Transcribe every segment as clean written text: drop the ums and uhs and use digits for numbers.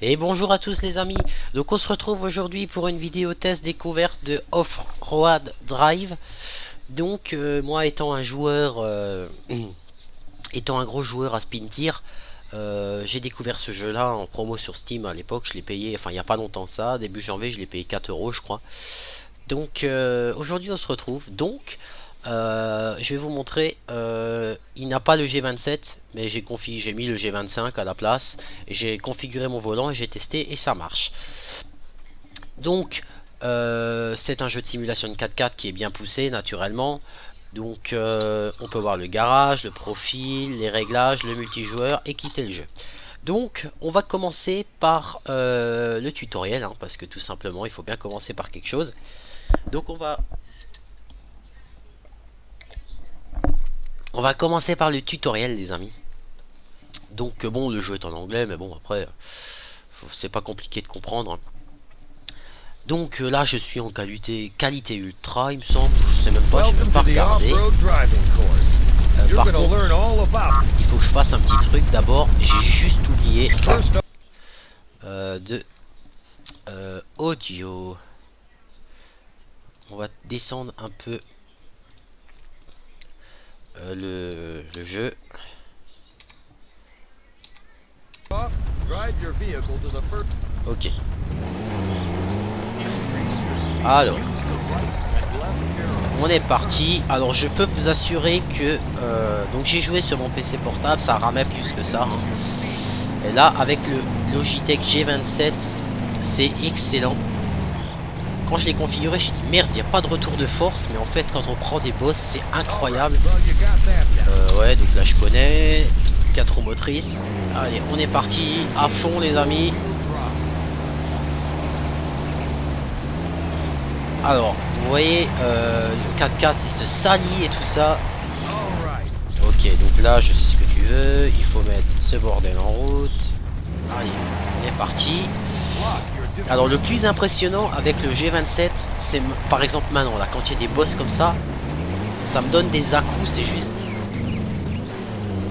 Et bonjour à tous les amis. Donc on se retrouve aujourd'hui pour une vidéo test découverte de Off-Road Drive. Donc moi étant un joueur, étant un gros joueur à Spin Tier, j'ai découvert ce jeu là en promo sur Steam à l'époque. Je l'ai payé, enfin il n'y a pas longtemps que ça, début janvier je l'ai payé 4 euros je crois. Donc aujourd'hui on se retrouve. Donc je vais vous montrer, il n'a pas le G27 mais j'ai mis le G25 à la place. J'ai configuré mon volant et j'ai testé et ça marche. Donc c'est un jeu de simulation de 4x4 qui est bien poussé naturellement. Donc on peut voir le garage, le profil, les réglages, le multijoueur et quitter le jeu. Donc on va commencer par le tutoriel hein, parce que tout simplement il faut bien commencer par quelque chose. Donc on va commencer par le tutoriel les amis. Donc bon, le jeu est en anglais mais bon après c'est pas compliqué de comprendre. Donc là je suis en qualité ultra il me semble, je sais même pas, j'ai même pas regardé. Par contre il faut que je fasse un petit truc d'abord, j'ai juste oublié de audio. On va descendre un peu le jeu. Ok. Alors, on est parti. Alors, je peux vous assurer que donc j'ai joué sur mon PC portable, ça ramait plus que ça. Hein. Et là, avec le Logitech G27, c'est excellent. Quand je l'ai configuré, j'ai dit merde, il n'y a pas de retour de force, mais en fait, quand on prend des boss, c'est incroyable. Ouais, donc là, je connais 4 roues motrices. Allez, on est parti à fond, les amis. Alors, vous voyez, le 4x4 il se salit et tout ça. Ok, donc là, je sais ce que tu veux. Il faut mettre ce bordel en route. Allez, on est parti. Alors, le plus impressionnant avec le G27, c'est par exemple maintenant, là, quand il y a des boss comme ça, ça me donne des à-coups,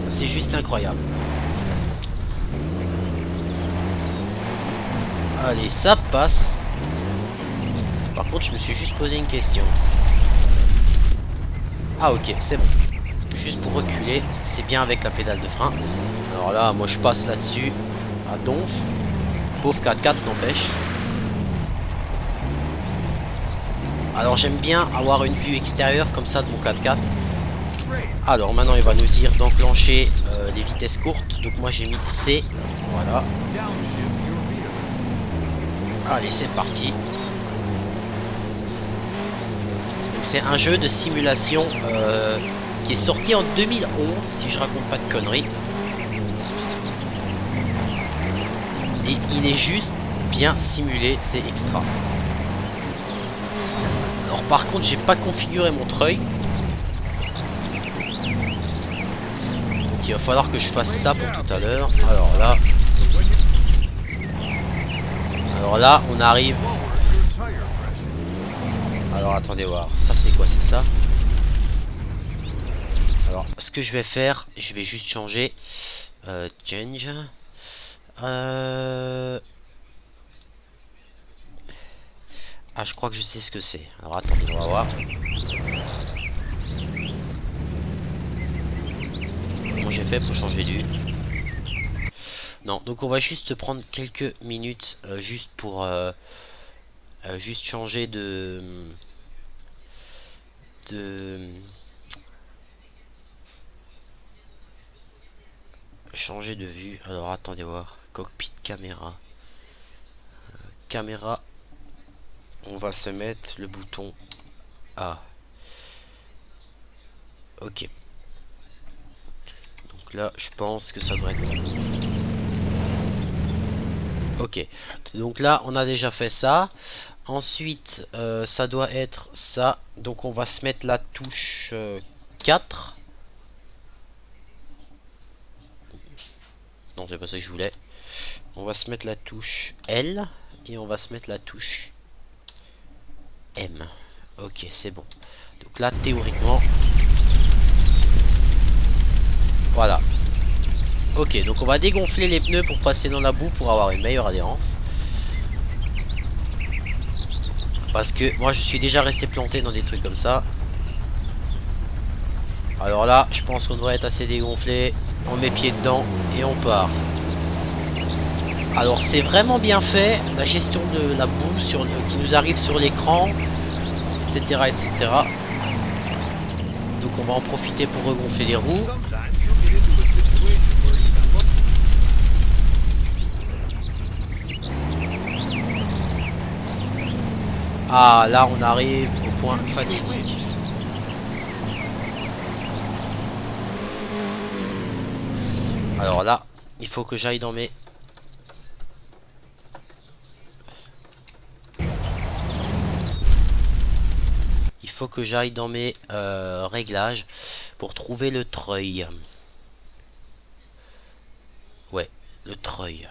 c'est juste incroyable. Allez, ça passe. Par contre, je me suis juste posé une question. Ah ok, c'est bon. Juste pour reculer, c'est bien avec la pédale de frein. Alors là, moi je passe là-dessus à donf. Pauvre 4x4 n'empêche. Alors j'aime bien avoir une vue extérieure comme ça de mon 4x4. Alors maintenant il va nous dire d'enclencher les vitesses courtes. Donc moi j'ai mis C. Voilà. Allez, c'est parti. C'est un jeu de simulation qui est sorti en 2011, si je raconte pas de conneries. Et il est juste bien simulé, c'est extra. Alors par contre, j'ai pas configuré mon treuil. Donc il va falloir que je fasse ça pour tout à l'heure. Alors là, on arrive. Alors attendez voir, ça c'est quoi, c'est ça. Alors ce que je vais faire, je vais juste changer change. Ah je crois que je sais ce que c'est. Alors attendez, on va voir. Comment j'ai fait pour changer d'huile? Non, donc on va juste prendre quelques minutes juste pour juste changer de changer de vue. Alors attendez voir, cockpit caméra. Caméra, on va se mettre le bouton A. Ok. Donc là, je pense que ça devrait être bon. Ok. Donc là, on a déjà fait ça. Ensuite, ça doit être ça. Donc on va se mettre la touche 4. Non, c'est pas ça que je voulais. On va se mettre la touche L. Et on va se mettre la touche M. Ok, c'est bon. Donc là, théoriquement... Voilà. Ok, donc on va dégonfler les pneus pour passer dans la boue pour avoir une meilleure adhérence. Parce que moi je suis déjà resté planté dans des trucs comme ça. Alors là, je pense qu'on devrait être assez dégonflé. On met pied dedans et on part. Alors c'est vraiment bien fait, la gestion de la boue qui nous arrive sur l'écran, etc., etc. Donc on va en profiter pour regonfler les roues. Ah, là on arrive au point fatidique. Alors là, il faut que j'aille dans mes... Il faut que j'aille dans mes réglages pour trouver le treuil. Ouais, le treuil.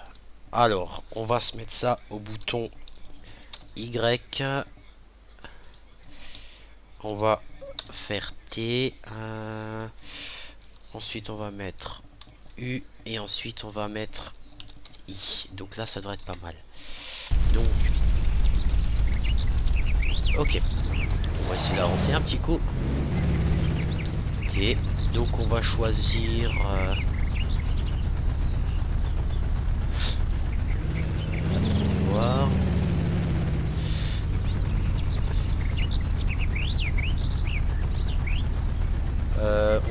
Alors, on va se mettre ça au bouton Y. On va faire T. Ensuite, on va mettre U. Et ensuite, on va mettre I. Donc là, ça devrait être pas mal. Donc, ok. On va essayer d'avancer un petit coup. T. Donc, on va choisir... voir.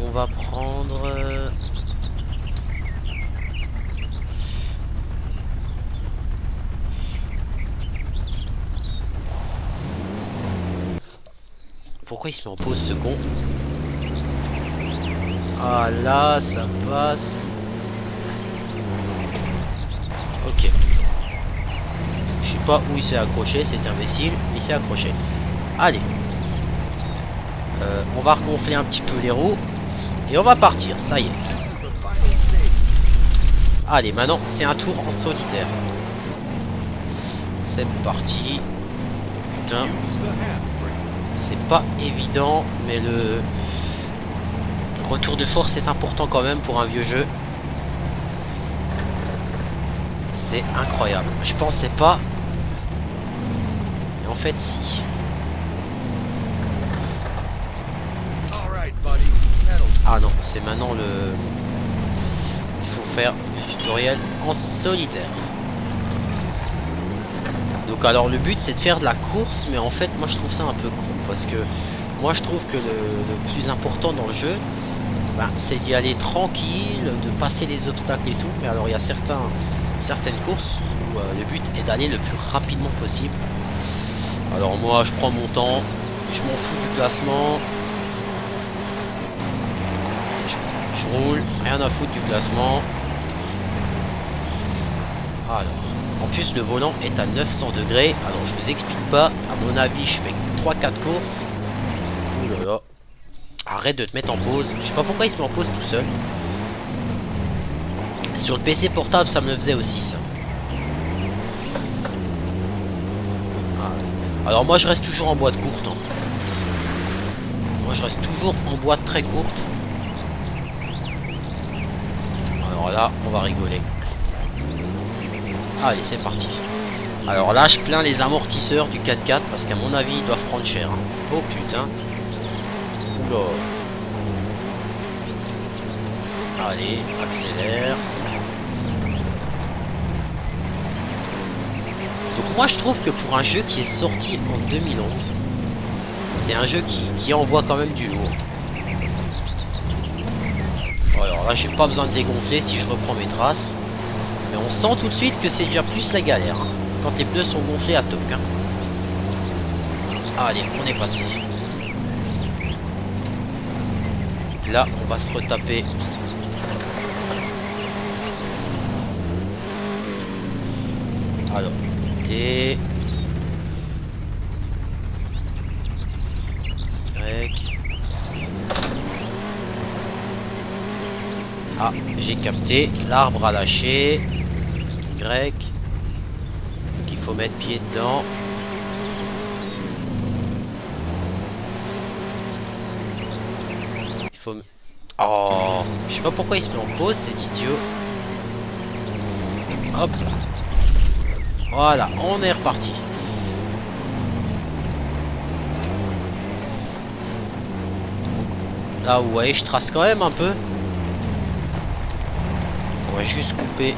On va prendre... Pourquoi il se met en pause ce con? Ah là, ça passe. Ok. Je sais pas où il s'est accroché, cet imbécile. Il s'est accroché. Allez. On va regonfler un petit peu les roues. Et on va partir, ça y est. Allez, maintenant, c'est un tour en solitaire. C'est parti. Putain. C'est pas évident, mais le retour de force est important quand même pour un vieux jeu. C'est incroyable. Je pensais pas. Et en fait, si. Ah non, c'est maintenant le... Il faut faire le tutoriel en solitaire. Donc alors le but c'est de faire de la course, mais en fait moi je trouve ça un peu con. Parce que moi je trouve que le plus important dans le jeu, ben, c'est d'y aller tranquille, de passer les obstacles et tout. Mais alors il y a certaines courses où le but est d'aller le plus rapidement possible. Alors moi je prends mon temps, je m'en fous du classement. Je roule, rien à foutre du classement. Alors, en plus le volant est à 900 degrés. Alors je vous explique pas, à mon avis je fais 3-4 courses. Ouh là là. Arrête de te mettre en pause. Je sais pas pourquoi il se met en pause tout seul. Sur le PC portable ça me le faisait aussi ça. Alors moi je reste toujours en boîte courte. Hein. Moi je reste toujours en boîte très courte. Alors là on va rigoler. Allez c'est parti. Alors là je plains les amortisseurs du 4x4 parce qu'à mon avis ils doivent prendre cher. Hein. Oh putain. Oula. Allez, accélère. Donc moi je trouve que pour un jeu qui est sorti en 2011, c'est un jeu qui envoie quand même du lourd. Alors là j'ai pas besoin de dégonfler si je reprends mes traces. Mais on sent tout de suite que c'est déjà plus la galère. Hein, quand les pneus sont gonflés à toc. Hein. Allez, on est passé. Là on va se retaper. Alors, T. Y. Ah, j'ai capté. L'arbre a lâché. Y. Donc il faut mettre pied dedans. Il faut... Oh, je sais pas pourquoi il se met en pause, cet idiot. Hop. Voilà, on est reparti. Là, vous voyez, je trace quand même un peu. On va juste couper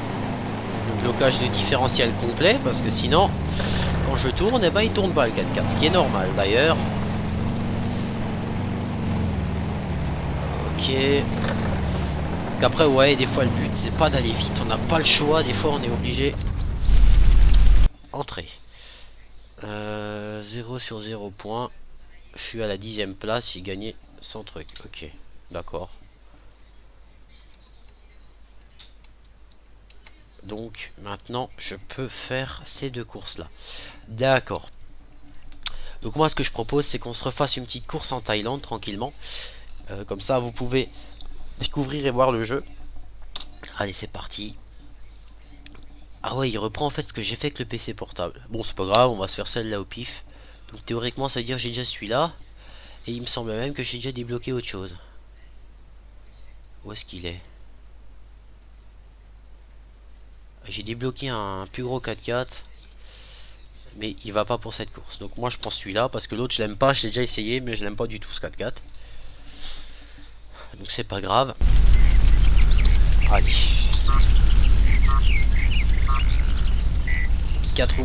le blocage de différentiel complet, parce que sinon, quand je tourne, eh ben, il tourne pas le 4x4, ce qui est normal d'ailleurs. Ok. Donc après, ouais, des fois le but c'est pas d'aller vite, on n'a pas le choix, des fois on est obligé. Entrer. 0 sur 0 points. Je suis à la 10e place, j'ai gagné 100 trucs. Ok, d'accord. Donc maintenant je peux faire ces deux courses là. D'accord. Donc moi ce que je propose c'est qu'on se refasse une petite course en Thaïlande tranquillement. Comme ça vous pouvez découvrir et voir le jeu. Allez c'est parti. Ah ouais il reprend en fait ce que j'ai fait avec le PC portable. Bon c'est pas grave, on va se faire celle-là au pif. Donc théoriquement ça veut dire que j'ai déjà celui-là. Et il me semble même que j'ai déjà débloqué autre chose. Où est-ce qu'il est? J'ai débloqué un plus gros 4x4. Mais il va pas pour cette course. Donc moi je prends celui-là parce que l'autre je l'aime pas. Je l'ai déjà essayé mais je l'aime pas du tout ce 4x4. Donc c'est pas grave. Allez. 4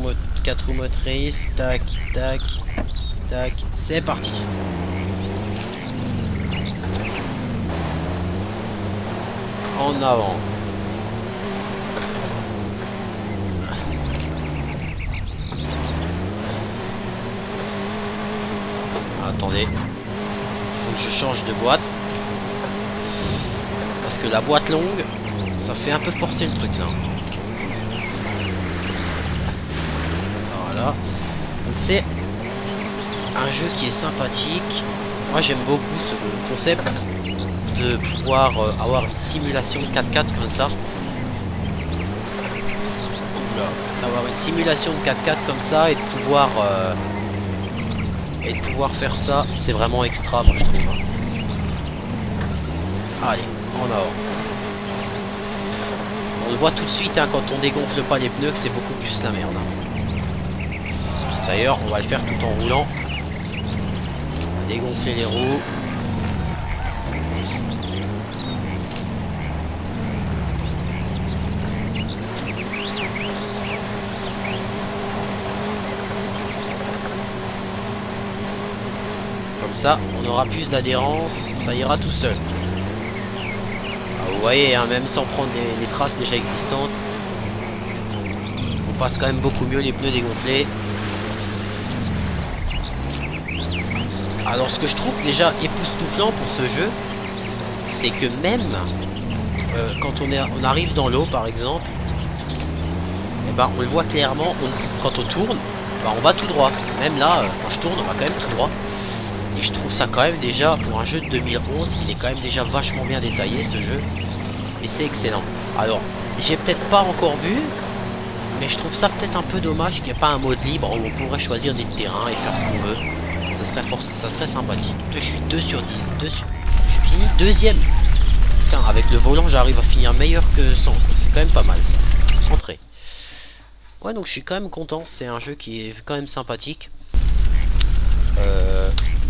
roues motrices. Tac, tac, tac. C'est parti. En avant. Attendez. Il faut que je change de boîte. Parce que la boîte longue, ça fait un peu forcer le truc là. Voilà. Donc c'est un jeu qui est sympathique. Moi j'aime beaucoup ce concept de pouvoir avoir une simulation 4x4 comme ça. D'avoir une simulation de 4x4 comme ça et de pouvoir faire ça, c'est vraiment extra moi je trouve. Allez, en avant. On le voit tout de suite hein, quand on dégonfle pas les pneus que c'est beaucoup plus la merde. D'ailleurs on va le faire tout en roulant. Dégonfler les roues. Comme ça on aura plus d'adhérence, ça ira tout seul. Ah, vous voyez hein, même sans prendre les traces déjà existantes, on passe quand même beaucoup mieux les pneus dégonflés. Alors ce que je trouve déjà époustouflant pour ce jeu, c'est que même quand on arrive dans l'eau par exemple, eh ben, on le voit clairement, quand on tourne, ben, on va tout droit. Même là, quand je tourne, on va quand même tout droit. Et je trouve ça quand même déjà, pour un jeu de 2011, il est quand même déjà vachement bien détaillé ce jeu. Et c'est excellent. Alors, j'ai peut-être pas encore vu, mais je trouve ça peut-être un peu dommage qu'il n'y ait pas un mode libre où on pourrait choisir des terrains et faire ce qu'on veut. Ça serait sympathique. Je suis 2 sur 10. J'ai fini deuxième. Putain, avec le volant, j'arrive à finir meilleur que 100. C'est quand même pas mal ça. Entrée. Ouais, donc je suis quand même content. C'est un jeu qui est quand même sympathique.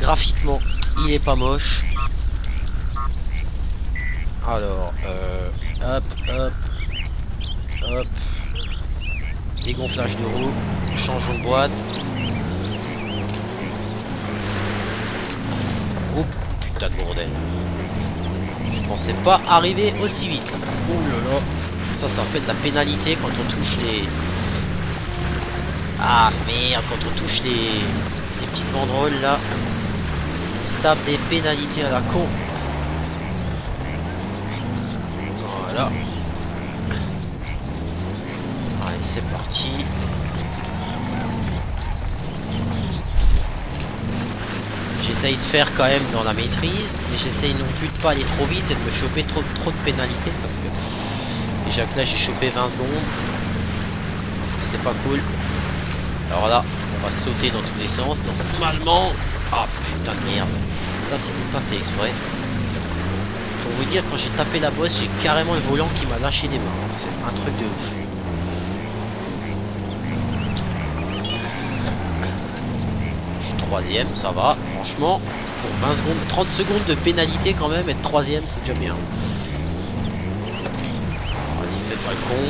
Graphiquement, il est pas moche. Alors, hop, hop, hop. Dégonflage de roue. Changeons de boîte. Oh putain de bordel. Je pensais pas arriver aussi vite. Ouh là là. Ça fait de la pénalité quand on touche les... Ah merde, quand on touche les petites banderoles là. On se tape des pénalités à la con. Voilà. Allez, c'est parti. J'essaye de faire quand même dans la maîtrise, mais j'essaye non plus de pas aller trop vite et de me choper trop de pénalités parce que déjà que là j'ai chopé 20 secondes. C'est pas cool. Alors là, on va sauter dans tous les sens. Normalement... Ah putain de merde. Ça c'était pas fait exprès. Pour vous dire, quand j'ai tapé la bosse, j'ai carrément le volant qui m'a lâché des mains. C'est un truc de ouf. troisième, ça va. Franchement, pour 20 secondes, 30 secondes de pénalité quand même, être troisième, c'est déjà bien. Vas-y, fais pas le con.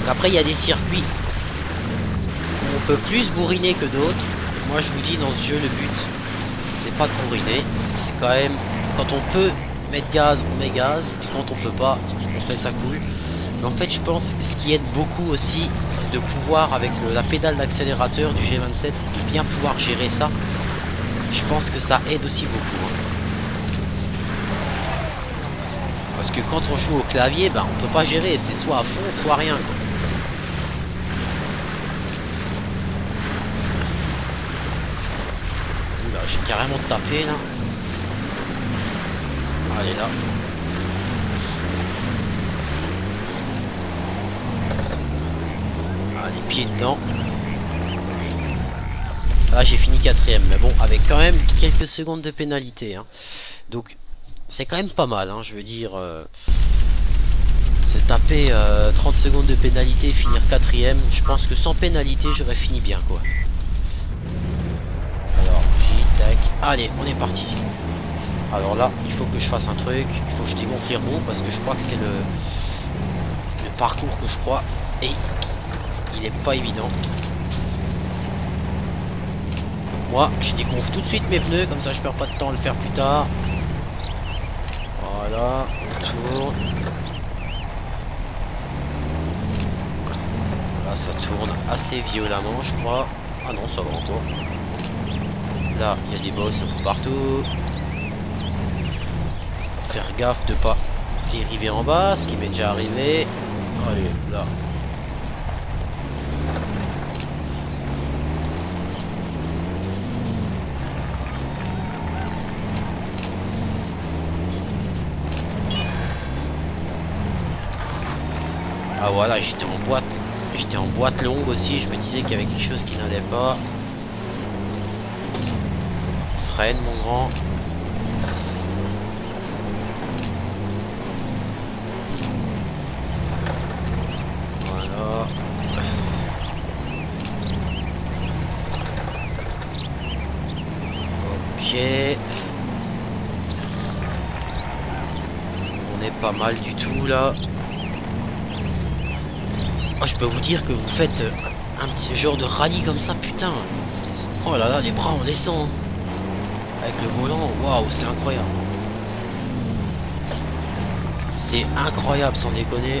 Après, il y a des circuits où on peut plus bourriner que d'autres. Moi, je vous dis, dans ce jeu, le but, c'est pas de bourriner. C'est quand même, quand on peut mettre gaz, on met gaz. Et quand on peut pas, on fait ça cool. Mais en fait, je pense que ce qui aide beaucoup aussi, c'est de pouvoir, avec la pédale d'accélérateur du G27, de bien pouvoir gérer ça. Je pense que ça aide aussi beaucoup. Hein. Parce que quand on joue au clavier, ben, on peut pas gérer. C'est soit à fond, soit rien. Quoi. J'ai carrément tapé là. Allez là. Allez, pied dedans. Là j'ai fini quatrième. Mais bon, avec quand même quelques secondes de pénalité. Hein. Donc c'est quand même pas mal. Hein, je veux dire. C'est taper 30 secondes de pénalité et finir quatrième. Je pense que sans pénalité j'aurais fini bien quoi. Alors, tac. Allez, on est parti. Alors là, il faut que je fasse un truc. Il faut que je dégonfle les roues parce que je crois que c'est le parcours que je crois. Et il est pas évident. Moi, je dégonfle tout de suite mes pneus. Comme ça, je perds pas de temps à le faire plus tard. Voilà, on tourne. Là, ça tourne assez violemment, je crois. Ah non, ça va encore. Là, il y a des bosses partout. Faire gaffe de pas les river en bas, ce qui m'est déjà arrivé. Allez, là. Ah voilà, j'étais en boîte. J'étais en boîte longue aussi, je me disais qu'il y avait quelque chose qui n'allait pas. Freine mon grand. Voilà. Ok. On est pas mal du tout là. Oh, je peux vous dire que vous faites un petit genre de rallye comme ça, putain. Oh là là, les bras on descend. Avec le volant, waouh, c'est incroyable. C'est incroyable sans déconner.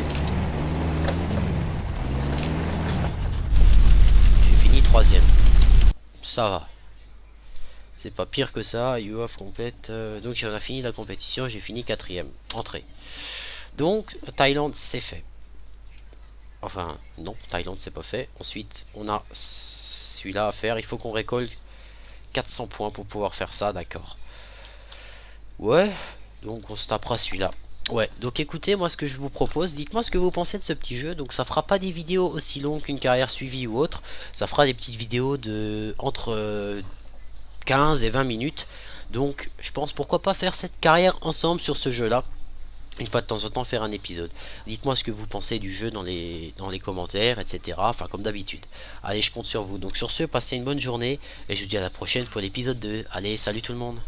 J'ai fini troisième. Ça va. C'est pas pire que ça. You have complète. Donc on a fini la compétition. J'ai fini quatrième. Entrée. Donc Thaïlande c'est fait. Enfin non, Thaïlande c'est pas fait. Ensuite on a celui-là à faire. Il faut qu'on récolte 400 points pour pouvoir faire ça. D'accord. Ouais. Donc on se tapera celui-là. Ouais, donc écoutez, moi ce que je vous propose, dites-moi ce que vous pensez de ce petit jeu. Donc ça fera pas des vidéos aussi longues qu'une carrière suivie ou autre. Ça fera des petites vidéos de entre 15 et 20 minutes. Donc je pense pourquoi pas faire cette carrière ensemble sur ce jeu là. Une fois de temps en temps faire un épisode. Dites-moi ce que vous pensez du jeu dans les commentaires, etc. Enfin comme d'habitude. Allez, je compte sur vous. Donc sur ce, passez une bonne journée. Et je vous dis à la prochaine pour l'épisode 2. Allez, salut tout le monde.